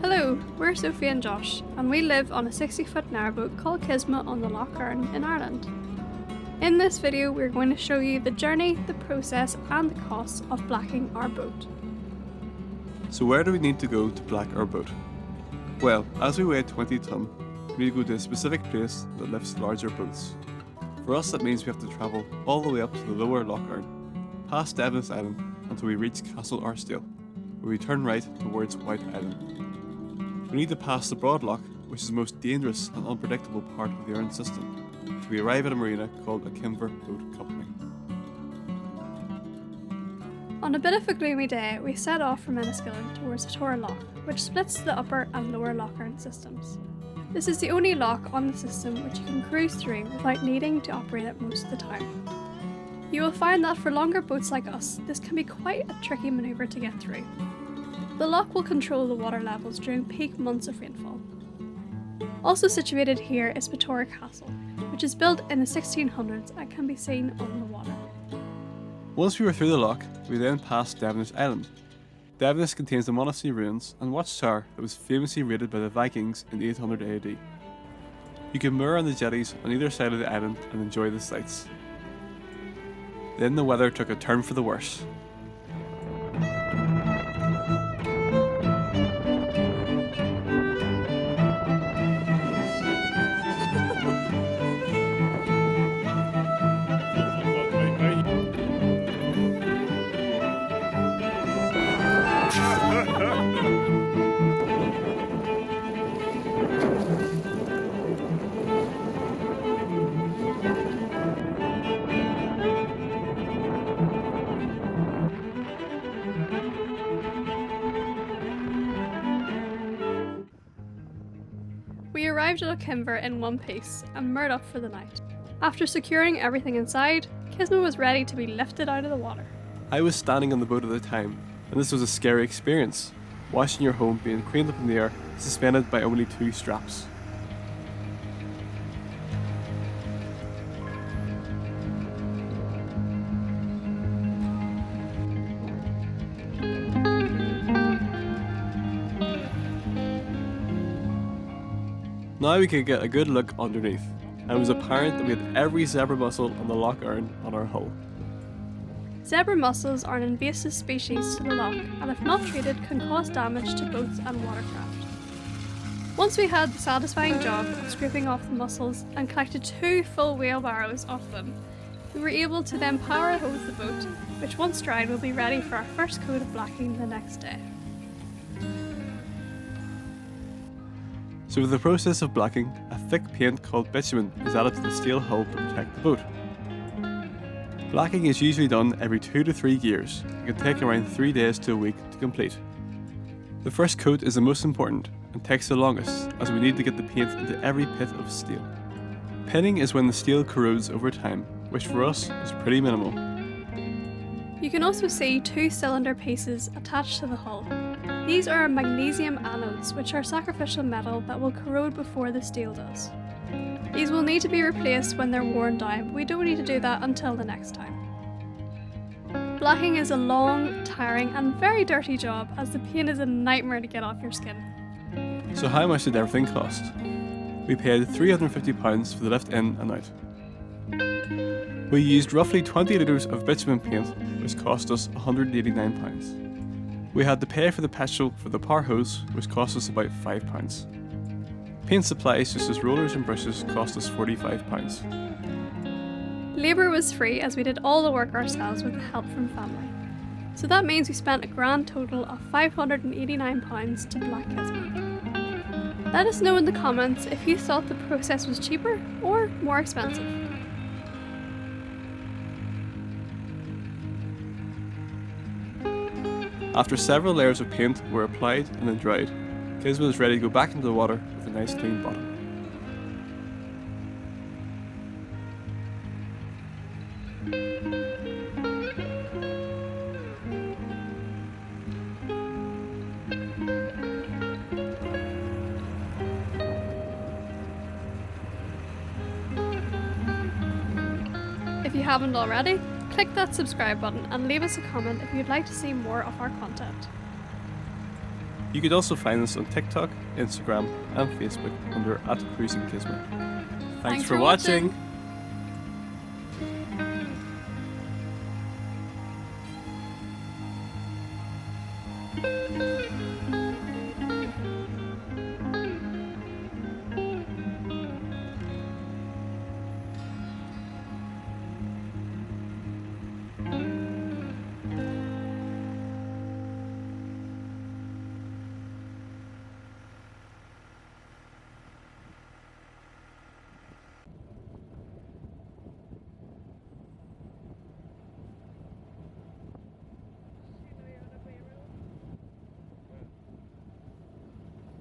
Hello, we're Sophie and Josh, and we live on a 60-foot narrowboat called Kismet on the Lough Erne in Ireland. In this video, we're going to show you the journey, the process, and the costs of blacking our boat. So where do we need to go to black our boat? Well, as we weigh 20 tonne, we need to go to a specific place that lifts larger boats. For us, that means we have to travel all the way up to the lower Lough Erne, past Devon's Island, until we reach Castle Arstale, where we turn right towards White Island. We need to pass the Broad Loch, which is the most dangerous and unpredictable part of the Erne system, till we arrive at a marina called a Kimber Boat Company. On a bit of a gloomy day, we set off from Enniskillen towards Tor Loch, which splits the upper and lower Lough Erne systems. This is the only loch on the system which you can cruise through without needing to operate it most of the time. You will find that for longer boats like us, this can be quite a tricky manoeuvre to get through. The loch will control the water levels during peak months of rainfall. Also situated here is Pettora Castle, which is built in the 1600s and can be seen on the water. Once we were through the loch, we then passed Devon's Island. Devon's contains the monastery ruins and watchtower that was famously raided by the Vikings in 800 AD. You can moor on the jetties on either side of the island and enjoy the sights. Then the weather took a turn for the worse. We arrived at Kimber in one piece and moored up for the night. After securing everything inside, Kismet was ready to be lifted out of the water. I was standing on the boat at the time, and this was a scary experience, watching your home being craned up in the air, suspended by only 2 straps. Now we could get a good look underneath, and it was apparent that we had every zebra mussel on the Lough Erne on our hull. Zebra mussels are an invasive species to the loch and if not treated can cause damage to boats and watercraft. Once we had the satisfying job of scraping off the mussels and collected 2 full wheelbarrows of them, we were able to then power hose the boat, which once dried will be ready for our first coat of blacking the next day. So with the process of blacking, a thick paint called bitumen is added to the steel hull to protect the boat. Blacking is usually done every 2 to 3 years and can take around 3 days to a week to complete. The first coat is the most important and takes the longest as we need to get the paint into every pit of steel. Pinning is when the steel corrodes over time, which for us is pretty minimal. You can also see 2 cylinder pieces attached to the hull. These are magnesium anodes, which are sacrificial metal that will corrode before the steel does. These will need to be replaced when they're worn down, but we don't need to do that until the next time. Blacking is a long, tiring and very dirty job as the paint is a nightmare to get off your skin. So how much did everything cost? We paid £350 for the lift in and out. We used roughly 20 litres of bitumen paint, which cost us £189. We had to pay for the petrol for the power hose, which cost us about £5. Paint supplies such as rollers and brushes cost us £45. Labour was free as we did all the work ourselves with the help from family. So that means we spent a grand total of £589 to black Kismet. Let us know in the comments if you thought the process was cheaper or more expensive. After several layers of paint were applied and then dried, Kismet was ready to go back into the water with a nice clean bottom. If you haven't already, click that subscribe button and leave us a comment if you'd like to see more of our content. You could also find us on TikTok, Instagram, and Facebook under @cruisingkismet. Thanks for watching.